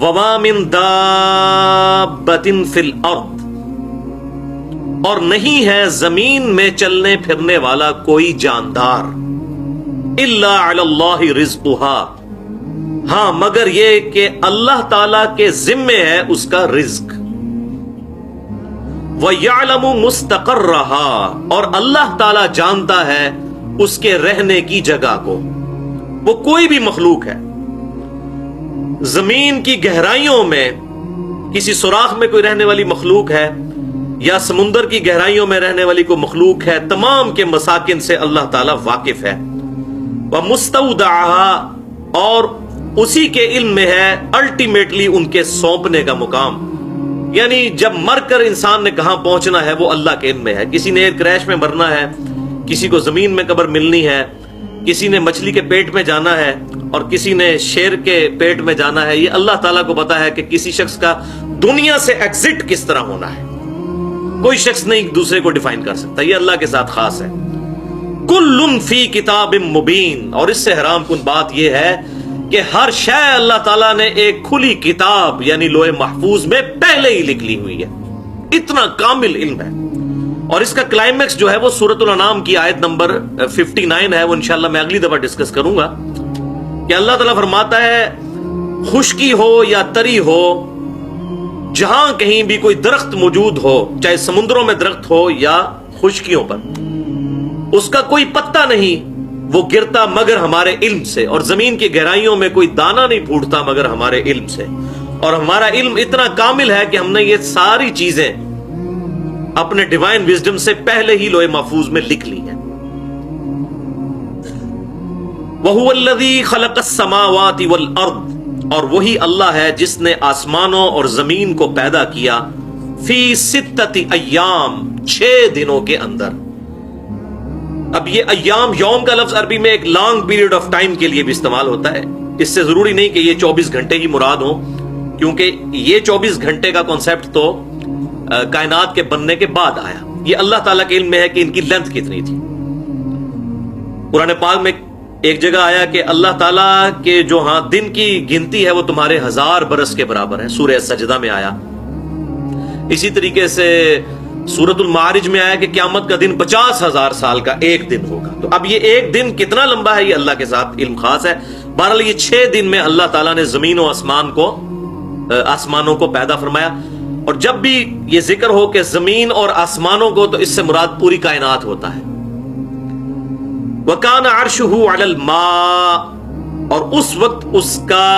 وما من دابۃ فی الارض، اور نہیں ہے زمین میں چلنے پھرنے والا کوئی جاندار، الا علی اللہ رزقها، ہاں مگر یہ کہ اللہ تعالی کے ذمے ہے اس کا رزق، وَيَعْلَمُ مُسْتَقَرَّهَا، اور اللہ تعالی جانتا ہے اس کے رہنے کی جگہ کو۔ وہ کوئی بھی مخلوق ہے، زمین کی گہرائیوں میں کسی سوراخ میں کوئی رہنے والی مخلوق ہے یا سمندر کی گہرائیوں میں رہنے والی کوئی مخلوق ہے، تمام کے مساکن سے اللہ تعالی واقف ہے۔ وَمُسْتَوْدَعَهَا، اور اسی کے علم میں ہے الٹیمیٹلی ان کے سونپنے کا مقام، یعنی جب مر کر انسان نے کہاں پہنچنا ہے وہ اللہ کے علم میں ہے۔ کسی نے ایئر کریش میں مرنا ہے، کسی کو زمین میں قبر ملنی ہے، کسی نے مچھلی کے پیٹ میں جانا ہے اور کسی نے شیر کے پیٹ میں جانا ہے۔ یہ اللہ تعالیٰ کو پتا ہے کہ کسی شخص کا دنیا سے ایگزٹ کس طرح ہونا ہے، کوئی شخص نہیں دوسرے کو ڈیفائن کر سکتا، یہ اللہ کے ساتھ خاص ہے۔ کل فی کتاب مبین، اور اس سے حیران کن بات یہ ہے کہ ہر شے اللہ تعالیٰ نے ایک کھلی کتاب یعنی لوح محفوظ میں پہلے ہی لکھ لی ہوئی ہے، اتنا کامل علم ہے۔ اور اس کا کلائمیکس جو ہے وہ سورۃ الانعام کی آیت نمبر 59 ہے، وہ انشاءاللہ میں اگلی دفعہ ڈسکس کروں گا، کہ اللہ تعالیٰ فرماتا ہے خشکی ہو یا تری ہو، جہاں کہیں بھی کوئی درخت موجود ہو، چاہے سمندروں میں درخت ہو یا خشکیوں پر، اس کا کوئی پتا نہیں وہ گرتا مگر ہمارے علم سے، اور زمین کی گہرائیوں میں کوئی دانہ نہیں پھوٹتا مگر ہمارے علم سے، اور ہمارا علم اتنا کامل ہے کہ ہم نے یہ ساری چیزیں اپنے ڈیوائن وزڈم سے پہلے ہی لوح محفوظ میں لکھ لی ہیں۔ وَهُوَ الَّذِي خَلَقَ السَّمَاوَاتِ وَالْأَرْضِ، اور وہی اللہ ہے جس نے آسمانوں اور زمین کو پیدا کیا، فی 6 ایام، 6 دنوں کے اندر۔ اب یہ ایام، یوم کا لفظ عربی میں ایک لانگ پیریڈ آف ٹائم کے لیے بھی استعمال ہوتا ہے، اس سے ضروری نہیں کہ یہ 24 گھنٹے ہی مراد ہوں، کیونکہ یہ 24 گھنٹے کا کانسیپٹ تو کائنات کے بننے کے بعد آیا، یہ اللہ تعالیٰ کے علم میں ہے کہ ان کی لینتھ کتنی تھی۔ قرآن پاک میں ایک جگہ آیا کہ اللہ تعالیٰ کے جو دن کی گنتی ہے وہ تمہارے 1000 برس کے برابر ہے، سورہ سجدہ میں آیا۔ اسی طریقے سے سورۃ المعارج میں آیا کہ قیامت کا دن 50,000 سال کا ایک دن ہوگا۔ تو اب یہ ایک دن کتنا لمبا ہے یہ اللہ کے ساتھ علم خاص ہے۔ بہرحال یہ 6 دن میں اللہ تعالیٰ نے زمین و آسمانوں کو پیدا فرمایا، اور جب بھی یہ ذکر ہو کہ زمین اور آسمانوں کو، تو اس سے مراد پوری کائنات ہوتا ہے۔ وَكَانَ عَرْشُهُ عَلَى الْمَاءِ، اور اس وقت اس کا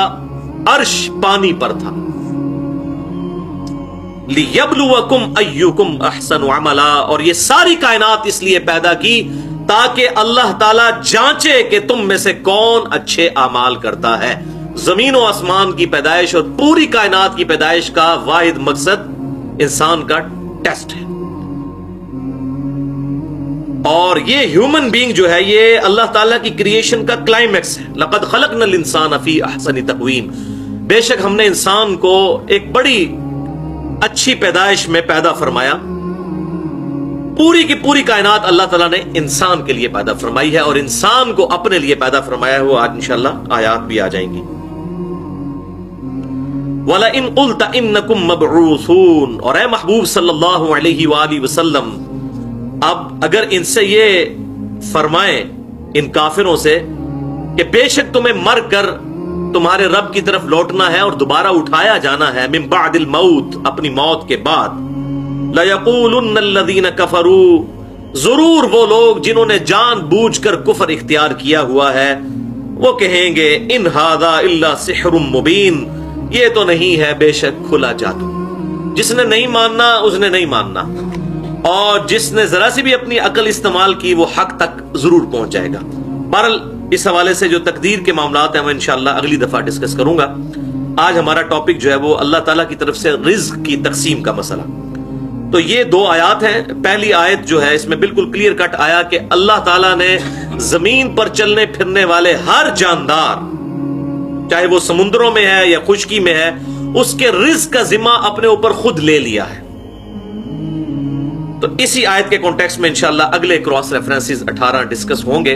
عرش پانی پر تھا۔ لِيَبْلُوَكُمْ أَيُّكُمْ أَحْسَنُ عَمَلًا، اور یہ ساری کائنات اس لیے پیدا کی تاکہ اللہ تعالیٰ جانچے کہ تم میں سے کون اچھے اعمال کرتا ہے۔ زمین و آسمان کی پیدائش اور پوری کائنات کی پیدائش کا واحد مقصد انسان کا ٹیسٹ ہے، اور یہ ہیومن بینگ جو ہے یہ اللہ تعالیٰ کی کریشن کا کلائمیکس ہے۔ لَقَدْ خَلَقْنَا الْإِنسَانَ فِي أَحْسَنِ تَقْوِيمٍ، بے شک ہم نے انسان کو ایک بڑی اچھی پیدائش میں پیدا فرمایا۔ پوری کی پوری کائنات اللہ تعالیٰ نے انسان کے لیے پیدا فرمائی ہے، اور انسان کو اپنے لیے پیدا فرمایا ہے، وہ آج انشاءاللہ آیات بھی آ جائیں گی۔ وَلَئِنْ قُلْتَ إِنَّكُمْ مَبْعُوثُونَ، اور اے محبوب صلی اللہ علیہ وآلہ وسلم، اب اگر ان سے یہ فرمائیں، ان کافروں سے، کہ بے شک تمہیں مر کر تمہارے رب کی طرف لوٹنا ہے اور دوبارہ اٹھایا جانا ہے، من بعد الموت، اپنی موت کے بعد، لَيَقُولُنَّ الَّذِينَ كَفَرُوا، ضرور وہ لوگ جنہوں نے جان بوجھ کر کفر اختیار کیا ہوا ہے، وہ کہیں گے ان هَذَا إِلَّا سِحْرٌ مُبِينٌ، یہ تو نہیں ہے بے شک کھلا جادو۔ جس نے نہیں ماننا اس نے نہیں ماننا، اور جس نے ذرا سی بھی اپنی عقل استعمال کی وہ حق تک ضرور پہنچ جائے گا۔ بہرحال اس حوالے سے جو تقدیر کے معاملات ہیں وہ انشاءاللہ اگلی دفعہ ڈسکس کروں گا۔ آج ہمارا ٹاپک جو ہے وہ اللہ تعالیٰ کی طرف سے رزق کی تقسیم کا مسئلہ۔ تو یہ 2 آیات ہیں۔ پہلی آیت جو ہے اس میں بالکل کلیئر کٹ آیا کہ اللہ تعالیٰ نے زمین پر چلنے پھرنے والے ہر جاندار، چاہے وہ سمندروں میں ہے یا خشکی میں ہے، اس کے رزق کا ذمہ اپنے اوپر خود لے لیا ہے۔ تو اسی آیت کے کانٹیکسٹ میں انشاءاللہ اگلے کراس ریفرنسز 18 ڈسکس ہوں گے۔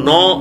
9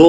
2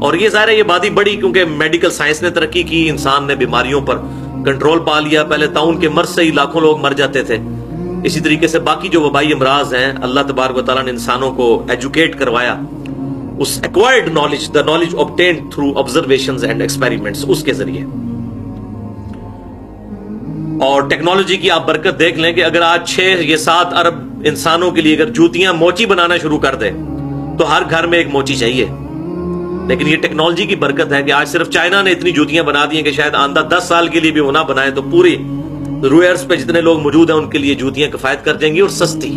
اور یہ ظاہر ہے یہ بادی بڑی کیونکہ میڈیکل سائنس نے ترقی کی، انسان نے بیماریوں پر کنٹرول پا لیا. پہلے طاعون کے مرض سے ہی لاکھوں لوگ مر جاتے تھے. اسی طریقے سے باقی جو وبائی امراض ہیں اللہ تبارک و تعالیٰ نے انسانوں کو ایجوکیٹ کروایا اس acquired knowledge, the knowledge obtained through observations and experiments، اس کے ذریعے. اور ٹیکنالوجی کی آپ برکت دیکھ لیں کہ اگر آج 6 یا 7 ارب انسانوں کے لیے اگر جوتیاں موچی بنانا شروع کر دیں تو ہر گھر میں ایک موچی چاہیے. لیکن یہ ٹیکنالوجی کی برکت ہے کہ آج صرف چائنا نے اتنی جوتیاں بنا دی ہیں کہ شاید آئندہ 10 سال کے لیے بھی وہ نہ بنائے تو پوری روئرز پہ جتنے لوگ موجود ہیں ان کے لیے جوتیاں کفایت کر جائیں گی اور سستی.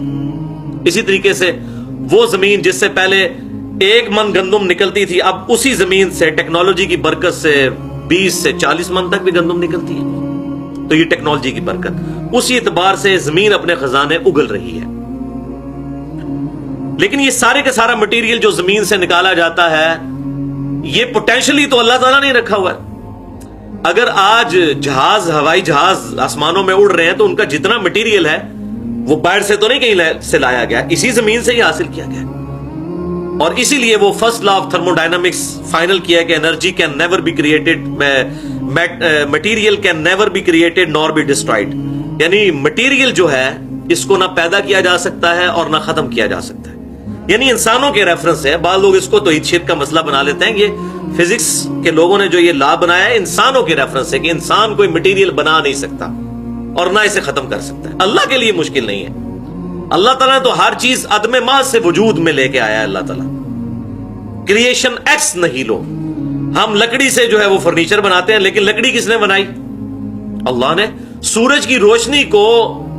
اسی طریقے سے وہ زمین جس سے پہلے 1 من گندم نکلتی تھی، اب اسی زمین سے ٹیکنالوجی کی برکت سے 20 سے 40 من تک بھی گندم نکلتی ہے. تو یہ ٹیکنالوجی کی برکت، اسی اعتبار سے زمین اپنے خزانے اگل رہی ہے. لیکن یہ سارے کا سارا مٹیریل جو زمین سے نکالا جاتا ہے یہ پوٹینشلی تو اللہ تعالیٰ نے رکھا ہوا ہے. اگر آج جہاز، ہوائی جہاز آسمانوں میں اڑ رہے ہیں تو ان کا جتنا مٹیریل ہے وہ باہر سے تو نہیں کہیں سے لایا گیا، اسی زمین سے ہی حاصل کیا گیا. اور اسی لیے وہ first law of thermodynamics final کیا کہ energy can never be created, material can never be created nor be destroyed. یعنی مٹیریل جو ہے اس کو نہ پیدا کیا جا سکتا ہے اور نہ ختم کیا جا سکتا ہے. یعنی انسانوں کے ریفرنس ہے. بعض لوگ اس کو توحید شرک کا مسئلہ بنا لیتے ہیں. یہ فزکس کے لوگوں نے جو یہ لا بنایا ہے انسانوں کے ریفرنس ہے کہ انسان کوئی مٹیریل بنا نہیں سکتا اور نہ اسے ختم کر سکتا ہے. اللہ کے لیے مشکل نہیں ہے. اللہ تعالیٰ نے تو ہر چیز عدم محض سے وجود میں لے کے آیا ہے. اللہ تعالیٰ کریشن ایکس نہیں لو. ہم لکڑی سے جو ہے وہ فرنیچر بناتے ہیں لیکن لکڑی کس نے بنائی؟ اللہ نے. سورج کی روشنی کو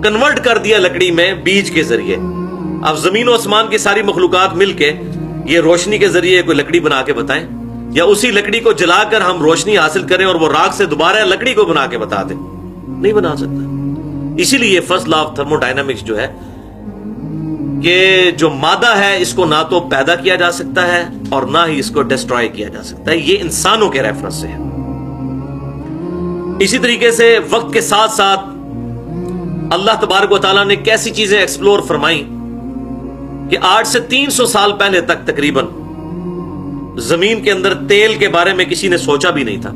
کنورٹ کر دیا لکڑی میں بیج کے ذریعے. اب زمین و آسمان کی ساری مخلوقات مل کے یہ روشنی کے ذریعے کوئی لکڑی بنا کے بتائیں، یا اسی لکڑی کو جلا کر ہم روشنی حاصل کریں اور وہ راکھ سے دوبارہ لکڑی کو بنا کے بتا دیں؟ نہیں بنا سکتا. اسی لیے first law of thermo dynamics جو ہے کہ جو مادہ ہے اس کو نہ تو پیدا کیا جا سکتا ہے اور نہ ہی اس کو ڈسٹرائے کیا جا سکتا ہے. یہ انسانوں کے ریفرنس سے ہے. اسی طریقے سے وقت کے ساتھ ساتھ اللہ تبارک و تعالیٰ نے کیسی چیزیں ایکسپلور فرمائیں کہ آج سے 300 سال پہلے تک تقریباً زمین کے اندر تیل کے بارے میں کسی نے سوچا بھی نہیں تھا.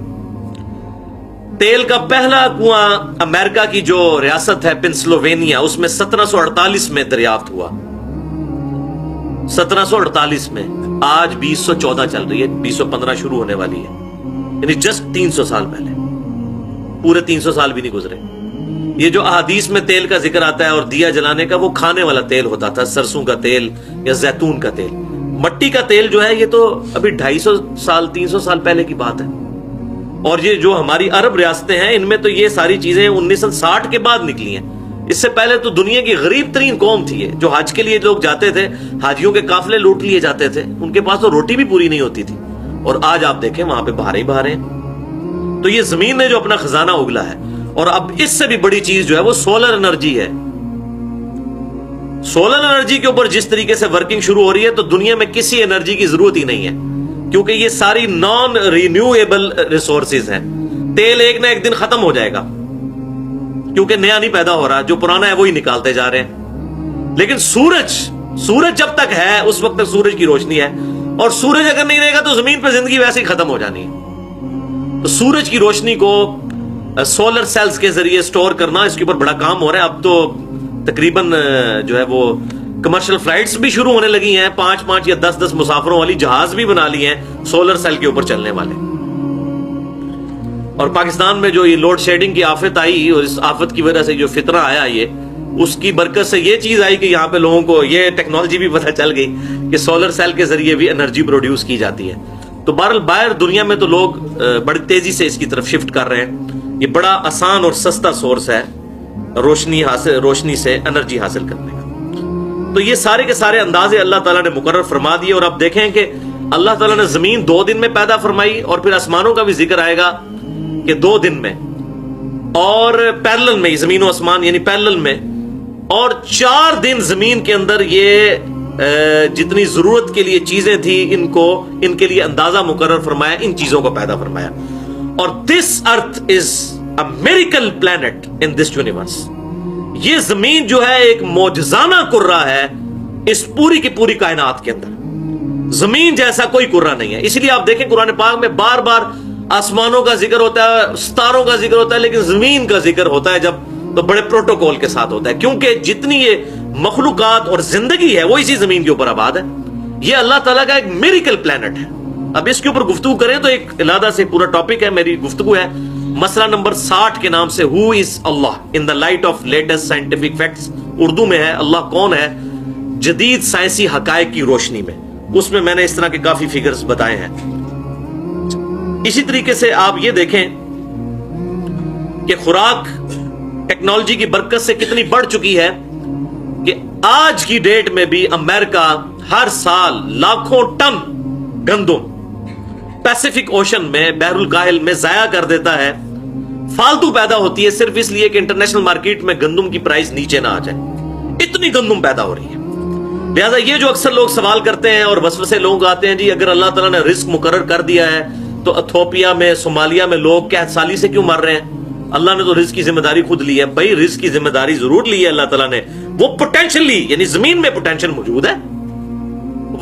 تیل کا پہلا کنواں امریکہ کی جو ریاست ہے پنسلوینیا، اس میں 1748 میں دریافت ہوا. 1748 میں. آج 2014 چل رہی ہے، 2015 شروع ہونے والی ہے. یعنی جسٹ 300 سال پہلے. پورے 300 سال بھی نہیں گزرے. یہ جو احادیث میں تیل کا ذکر آتا ہے اور دیا جلانے کا، وہ کھانے والا تیل ہوتا تھا، سرسوں کا تیل یا زیتون کا تیل. مٹی کا تیل جو ہے یہ تو ابھی 250 سال 300 سال پہلے کی بات ہے. اور یہ جو ہماری عرب ریاستیں ہیں ان میں تو یہ ساری چیزیں 1960 کے بعد نکلی ہیں. اس سے پہلے تو دنیا کی غریب ترین قوم تھی جو حج کے لیے لوگ جاتے تھے، حاجیوں کے قافلے لوٹ لیے جاتے تھے، ان کے پاس تو روٹی بھی پوری نہیں ہوتی تھی. اور آج آپ دیکھیں وہاں پہ بہاریں ہی بہاریں. تو یہ زمین نے جو اپنا خزانہ اگلا ہے. اور اب اس سے بھی بڑی چیز جو ہے وہ سولر انرجی ہے. سولر انرجی کے اوپر جس طریقے سے ورکنگ شروع ہو رہی ہے تو دنیا میں کسی انرجی کی ضرورت ہی نہیں ہے، کیونکہ یہ ساری نان رینیویبل ریسورسز ہیں. تیل ایک نہ ایک دن ختم ہو جائے گا کیونکہ نیا نہیں پیدا ہو رہا، جو پرانا ہے وہی نکالتے جا رہے ہیں. لیکن سورج جب تک ہے اس وقت تک سورج کی روشنی ہے، اور سورج اگر نہیں رہے گا تو زمین پہ زندگی ویسے ہی ختم ہو جانی ہے. تو سورج کی روشنی کو سولر سیلز کے ذریعے سٹور کرنا، اس کے اوپر بڑا کام ہو رہا ہے. اب تو تقریباً جو ہے وہ کمرشل فلائٹس بھی شروع ہونے لگی ہیں. 5 یا 10 مسافروں والی جہاز بھی بنا لی ہیں سولر سیل کے اوپر چلنے والے. اور پاکستان میں جو یہ لوڈ شیڈنگ کی آفت آئی اور اس آفت کی وجہ سے جو فتنہ آیا، یہ اس کی برکت سے یہ چیز آئی کہ یہاں پہ لوگوں کو یہ ٹیکنالوجی بھی پتہ چل گئی کہ سولر سیل کے ذریعے بھی انرجی پروڈیوس کی جاتی ہے. تو بہرحال باہر دنیا میں تو لوگ بڑی تیزی سے اس کی طرف شفٹ کر رہے ہیں. یہ بڑا آسان اور سستا سورس ہے روشنی سے انرجی حاصل کرنے کا. تو یہ سارے کے سارے اندازے اللہ تعالیٰ نے مقرر فرما دیے. اور اب دیکھیں کہ اللہ تعالیٰ نے زمین 2 دن میں پیدا فرمائی، اور پھر آسمانوں کا بھی ذکر آئے گا کہ 2 دن میں، اور پیرلل میں زمین و آسمان یعنی پیرلل میں، اور 4 دن زمین کے اندر یہ جتنی ضرورت کے لیے چیزیں تھی ان کے لیے اندازہ مقرر فرمایا، ان چیزوں کو پیدا فرمایا. اور this earth is a miracle planet in this universe. یہ زمین جو ہے ایک معجزانہ کرہ ہے اس پوری کی پوری کائنات کے اندر. زمین جیسا کوئی قرہ نہیں ہے. اس لیے آپ دیکھیں قرآن پاک میں بار بار آسمانوں کا ذکر ہوتا ہے, ستاروں کا ذکر ہوتا ہے, لیکن زمین کا ذکر ہوتا ہے جب تو بڑے پروٹوکول کے ساتھ ہوتا ہے, کیونکہ جتنی یہ مخلوقات اور زندگی ہے وہ اسی زمین کے اوپر آباد ہے. یہ اللہ تعالیٰ کا ایک میریکل پلانٹ ہے. اب اس کے اوپر گفتگو کریں تو ایک علیحدہ سے پورا ٹاپک ہے, میری گفتگو ہے مسئلہ نمبر 60 کے نام سے, who is Allah in the light of latest scientific facts. Urdu میں ہے اللہ کون ہے جدید سائنسی حقائق کی روشنی میں. اس میں میں نے اس طرح کے کافی فگرز بتائے ہیں. اسی طریقے سے آپ یہ دیکھیں کہ خوراک ٹیکنالوجی کی برکت سے کتنی بڑھ چکی ہے کہ آج کی ڈیٹ میں بھی امریکہ ہر سال لاکھوں ٹن گندم پیسیفک اوشن میں, بحر الکاہل میں ضائع کر دیتا ہے. فالتو پیدا ہوتی ہے صرف اس لیے کہ انٹرنیشنل مارکیٹ میں گندم کی پرائس نیچے نہ آ جائے. اتنی گندم پیدا ہو رہی ہے. لہذا یہ جو اکثر لوگ سوال کرتے ہیں اور وسوسے لوگ آتے ہیں, جی اگر اللہ تعالیٰ نے رزق مقرر کر دیا ہے تو ایتھوپیا میں, صومالیہ میں لوگ قحط سالی سے کیوں مر رہے ہیں؟ اللہ نے تو رزق کی ذمہ داری خود لی ہے. بھائی رزق کی ذمہ داری ضرور لی ہے اللہ تعالیٰ نے, وہ پوٹینشلی یعنی زمین میں پوٹینشل موجود ہے,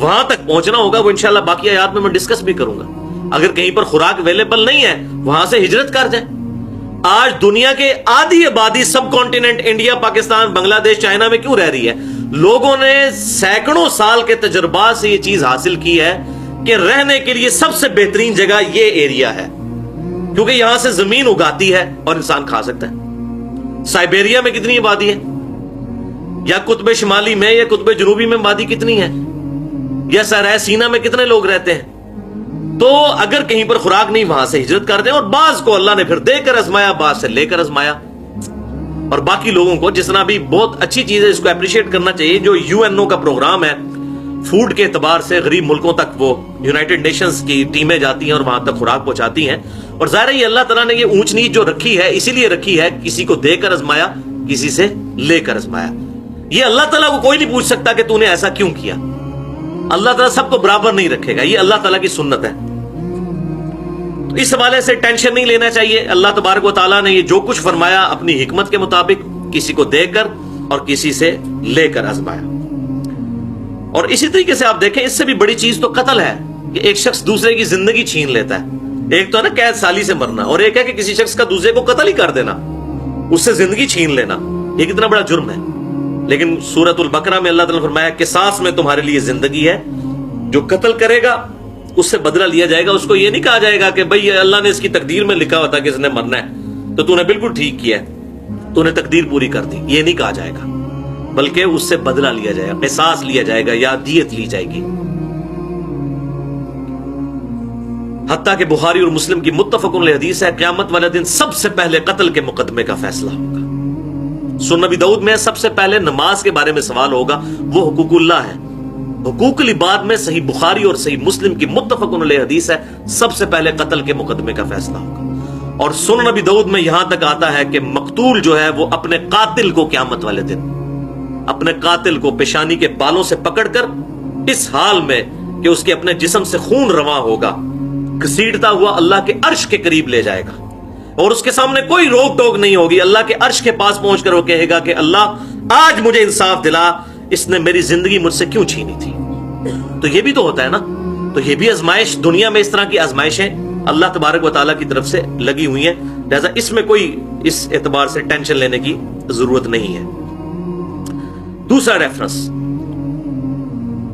وہاں تک پہنچنا ہوگا. وہ انشاءاللہ باقی آیات میں ڈسکس بھی کروں گا. اگر کہیں پر خوراک اویلیبل نہیں ہے وہاں سے ہجرت کر جائیں. آج دنیا کے آدھی آبادی سب کانٹیننٹ انڈیا, پاکستان, بنگلہ دیش, چائنا میں کیوں رہ رہی ہے؟ لوگوں نے سینکڑوں سال کے تجربات سے یہ چیز حاصل کی ہے کہ رہنے کے لیے سب سے بہترین جگہ یہ ایریا ہے, کیونکہ یہاں سے زمین اگاتی ہے اور انسان کھا سکتا ہے. سائبیریا میں کتنی آبادی ہے, یا قطب شمالی میں یا قطب جنوبی میں آبادی کتنی ہے, یا صحرائے سینا میں کتنے لوگ رہتے ہیں؟ تو اگر کہیں پر خوراک نہیں وہاں سے ہجرت کر دیں. اور بعض کو اللہ نے پھر دے کر آزمایا, بعض سے لے کر آزمایا, اور باقی لوگوں کو جس طرح بھی بہت اچھی چیز ہے, اس کو اپریشیٹ کرنا چاہیے. جو UN کا پروگرام ہے فوڈ کے اعتبار سے غریب ملکوں تک, وہ یونائٹڈ نیشنز کی ٹیمیں جاتی ہیں اور وہاں تک خوراک پہنچاتی ہیں. اور ظاہر ہے یہ اللہ تعالیٰ نے یہ اونچ نیچ جو رکھی ہے اسی لیے رکھی ہے, کسی کو دے کر آزمایا, کسی سے لے کر آزمایا. یہ اللہ تعالیٰ کو کوئی نہیں پوچھ سکتا کہ تو نے ایسا کیوں کیا. اللہ تعالیٰ سب کو برابر نہیں رکھے گا, یہ اللہ تعالیٰ کی سنت ہے. تو اس حوالے سے ٹینشن نہیں لینا چاہیے. اللہ تبارک و تعالیٰ نے یہ جو کچھ فرمایا اپنی حکمت کے مطابق کسی کو دے کر اور کسی سے لے کر آزمایا. اور اسی طریقے سے آپ دیکھیں, اس سے بھی بڑی چیز تو قتل ہے کہ ایک شخص دوسرے کی زندگی چھین لیتا ہے. ایک تو ہے نا قحط سالی سے مرنا, اور ایک ہے کہ کسی شخص کا دوسرے کو قتل ہی کر دینا, اس سے زندگی چھین لینا. یہ کتنا بڑا جرم ہے. لیکن سورۃ البقرہ میں اللہ تعالیٰ نے فرمایا کہ قصاص میں تمہارے لیے زندگی ہے, جو قتل کرے گا اس سے بدلہ لیا جائے گا. اس کو یہ نہیں کہا جائے گا کہ بھئی اللہ نے اس کی تقدیر میں لکھا ہوا تھا کہ اس نے مرنا ہے تو تو نے بالکل ٹھیک کیا ہے, تو نے تقدیر پوری کر دی. یہ نہیں کہا جائے گا, بلکہ اس سے بدلہ لیا جائے گا, قصاص لیا جائے گا یا دیت لی جائے گی. حتیٰ کہ بخاری اور مسلم کی متفق علیہ حدیث ہے, قیامت والے دن سب سے پہلے قتل کے مقدمے کا فیصلہ ہوگا. سنن نبی داؤد میں سب سے پہلے نماز کے بارے میں سوال ہوگا, وہ حقوق اللہ ہے. حقوق العباد میں صحیح بخاری اور صحیح مسلم کی متفق علیہ حدیث ہے, سب سے پہلے قتل کے مقدمے کا فیصلہ ہوگا. اور سنن نبی داؤد میں یہاں تک آتا ہے کہ مقتول جو ہے وہ اپنے قاتل کو قیامت والے دن, اپنے قاتل کو پیشانی کے بالوں سے پکڑ کر اس حال میں کہ اس کے اپنے جسم سے خون رواں ہوگا, گھسیٹتا ہوا اللہ کے عرش کے قریب لے جائے گا. اور اس کے سامنے کوئی روک ٹوک نہیں ہوگی. اللہ کے عرش کے پاس پہنچ کر وہ کہے گا کہ اللہ آج مجھے انصاف دلا, اس نے میری زندگی مجھ سے کیوں چھینی تھی. تو یہ بھی تو ہوتا ہے نا, تو یہ بھی آزمائش, دنیا میں اس طرح کی آزمائشیں اللہ تبارک و تعالیٰ کی طرف سے لگی ہوئی ہیں. لہذا اس میں کوئی اس اعتبار سے ٹینشن لینے کی ضرورت نہیں ہے. دوسرا ریفرنس,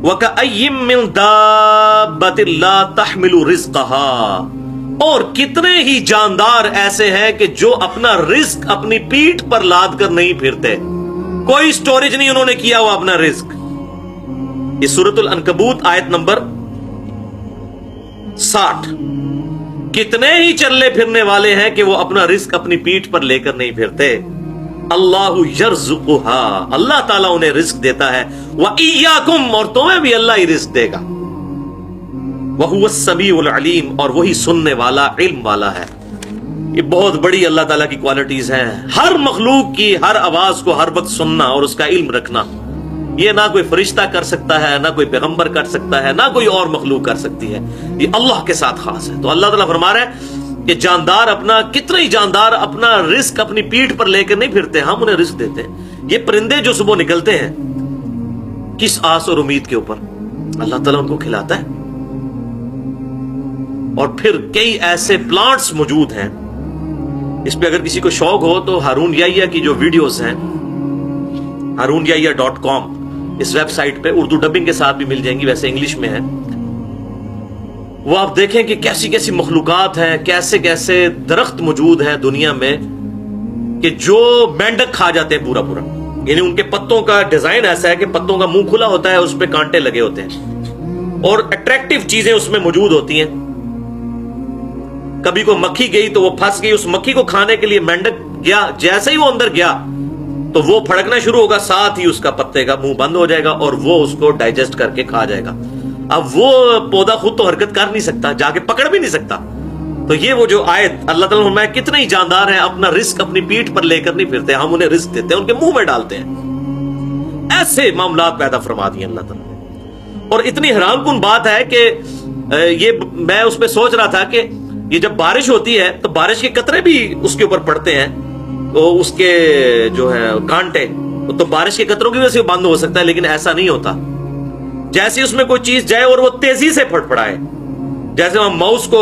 وَكَأَيِّن مِّن دَابَّةٍ لَّا تَحْمِلُ رِزْقَهَا, اور کتنے ہی جاندار ایسے ہیں کہ جو اپنا رزق اپنی پیٹھ پر لاد کر نہیں پھرتے, کوئی سٹوریج نہیں انہوں نے کیا ہوا اپنا رزق. یہ سورۃ العنکبوت آیت نمبر 60. کتنے ہی چلنے پھرنے والے ہیں کہ وہ اپنا رزق اپنی پیٹھ پر لے کر نہیں پھرتے. اللہ یرزقها, اللہ تعالیٰ انہیں رزق دیتا ہے, وَإِيَّاكُمْ, اور تمہیں بھی اللہ ہی رزق دے گا. وَهُوَ السَّمِيعُ الْعَلِيمُ, اور وہی سننے والا, علم والا ہے. یہ بہت بڑی اللہ تعالیٰ کی کوالٹیز ہیں. ہر مخلوق کی ہر آواز کو ہر وقت سننا اور اس کا علم رکھنا, یہ نہ کوئی فرشتہ کر سکتا ہے, نہ کوئی پیغمبر کر سکتا ہے, نہ کوئی اور مخلوق کر سکتی ہے. یہ اللہ کے ساتھ خاص ہے. تو اللہ تعالیٰ فرما رہا ہے کہ جاندار اپنا, کتنے ہی جاندار اپنا رزق اپنی پیٹھ پر لے کر نہیں پھرتے, ہم انہیں رزق دیتے ہیں. یہ پرندے جو صبح نکلتے ہیں کس آس اور امید کے اوپر, اللہ تعالیٰ ان کو کھلاتا ہے. اور پھر کئی ایسے پلانٹس موجود ہیں. اس پہ اگر کسی کو شوق ہو تو ہارون یحییٰ کی جو ویڈیوز ہیں haroonyahya.com اس ویب سائٹ پہ اردو ڈبنگ کے ساتھ بھی مل جائیں گی, ویسے انگلش میں ہے. وہ آپ دیکھیں کہ کیسی کیسی مخلوقات ہیں, کیسے کیسے درخت موجود ہیں دنیا میں کہ جو مینڈک کھا جاتے ہیں پورا پورا. یعنی ان کے پتوں کا ڈیزائن ایسا ہے کہ پتوں کا منہ کھلا ہوتا ہے, اس پہ کانٹے لگے ہوتے ہیں اور اٹریکٹیو چیزیں اس میں موجود ہوتی ہیں. کبھی کوئی مکھی گئی تو وہ پھنس گئی, اس مکھی کو کھانے کے لیے مینڈک گیا, جیسے ہی وہ اندر گیا تو وہ پھڑکنا شروع ہوگا, ساتھ ہی اس کا پتے کا منہ بند ہو جائے گا اور وہ اس کو ڈائجسٹ کر کے کھا جائے گا. اب وہ پودا خود تو حرکت کر نہیں سکتا, جا کے پکڑ بھی نہیں سکتا. تو یہ وہ جو آیت اللہ تعالیٰ نے کتنے ہی جاندار ہیں, اپنا رزق اپنی پیٹھ پر لے کر نہیں پھرتے, ہم انہیں رزق دیتے ہیں, ان کے منہ میں ڈالتے ہیں. ایسے معاملات پیدا فرما دیے اللہ تعالیٰ نے. اور اتنی حیران کن بات ہے کہ یہ میں اس پہ سوچ رہا تھا کہ یہ جب بارش ہوتی ہے تو بارش کے قطرے بھی اس کے اوپر پڑتے ہیں, تو اس کے جو ہے کانٹے, تو بارش کے قطروں کی وجہ سے بند ہو سکتا ہے, لیکن ایسا نہیں ہوتا. جیسے اس میں کوئی چیز جائے اور وہ تیزی سے پھٹ پڑائے, جیسے ہم ماؤس کو,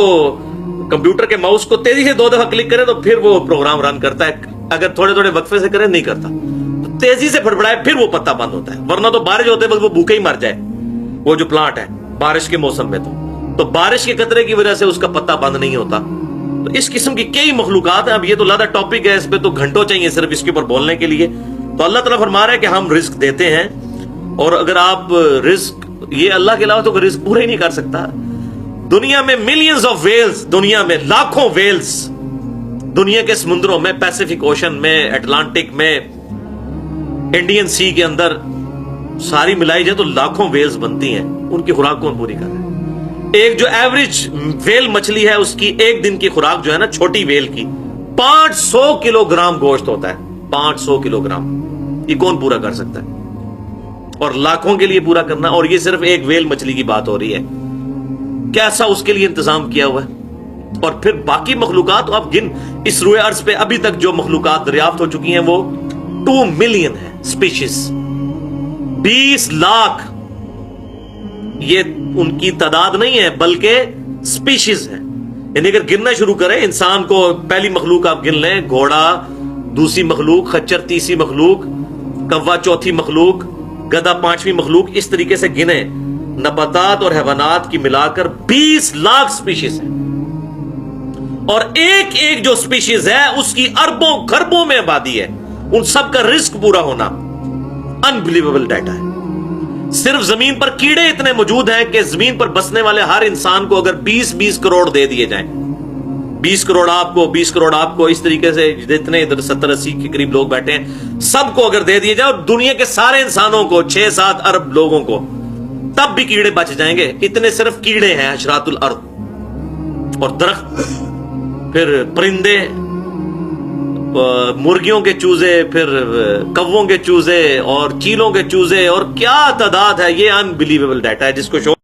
کمپیوٹر کے ماؤس کو تیزی سے 2 دفعہ کلک کریں تو پھر وہ پروگرام رن کرتا ہے, اگر تھوڑے تھوڑے وقفے سے کریں نہیں کرتا. تو تیزی سے پھٹ پڑائے پھر وہ پتا بند ہوتا ہے, ورنہ تو بارش ہوتے بس وہ بھوکے ہی مر جائے وہ جو پلانٹ ہے بارش کے موسم میں. تو بارش کے قطرے کی وجہ سے اس کا پتا بند نہیں ہوتا. تو اس قسم کی کئی مخلوقات ہیں. اب یہ تو لادہ ٹاپک ہے, اس پہ تو گھنٹوں چاہیے صرف اس کے اوپر بولنے کے لیے. تو اللہ تعالیٰ فرما رہا ہے کہ ہم رزق دیتے ہیں, اور اگر آپ رزق, یہ اللہ کے علاوہ تو رزق پورا ہی نہیں کر سکتا. دنیا میں ملینز آف ویلز, دنیا میں لاکھوں ویلز, دنیا کے سمندروں میں, پیسیفک اوشن میں, اٹلانٹک میں, انڈین سی کے اندر ساری ملائی جائے تو لاکھوں ویلز بنتی ہیں. ان کی خوراک کون پوری کر رہا ہے؟ ایک جو ایوریج ویل مچھلی ہے اس کی ایک دن کی خوراک جو ہے نا چھوٹی ویل کی 500 کلو گرام گوشت ہوتا ہے. 500 کلو گرام, یہ کون پورا کر سکتا ہے؟ اور لاکھوں کے لیے پورا کرنا, اور یہ صرف ایک ویل مچھلی کی بات ہو رہی ہے. کیسا اس کے لیے انتظام کیا ہوا ہے. اور پھر باقی مخلوقات آپ گن, اس روئے ارض پہ ابھی تک جو مخلوقات دریافت ہو چکی ہیں وہ 2 ملین ہے اسپیشیز. 20 لاکھ یہ ان کی تعداد نہیں ہے بلکہ اسپیشیز ہے. یعنی اگر گننا شروع کریں, انسان کو پہلی مخلوق آپ گن لیں, گھوڑا دوسری مخلوق, خچر تیسری مخلوق, کوا چوتھی مخلوق, گدھا 5ویں مخلوق, اس طریقے سے گنے, نباتات اور حیوانات کی ملا کر 20 لاکھ سپیشیز ہیں. اور ایک ایک جو سپیشیز ہے اس کی اربوں خربوں میں آبادی ہے. ان سب کا رزق پورا ہونا انبلیویبل ڈیٹا ہے. صرف زمین پر کیڑے اتنے موجود ہیں کہ زمین پر بسنے والے ہر انسان کو اگر 20 کروڑ دے دیے جائیں, 20 کروڑ آپ کو, 20 کروڑ آپ کو, اس طریقے سے جتنے ادھر 70-80 کے قریب لوگ بیٹھے ہیں سب کو اگر دے دیے جائے, اور دنیا کے سارے انسانوں کو 6-7 ارب لوگوں کو, تب بھی کیڑے بچ جائیں گے. اتنے صرف کیڑے ہیں حشرات الارض. اور درخت, پھر پرندے, مرغیوں کے چوزے, پھر کووں کے چوزے اور چیلوں کے چوزے, اور کیا تعداد ہے. یہ انبلیویبل ڈیٹا ہے جس کو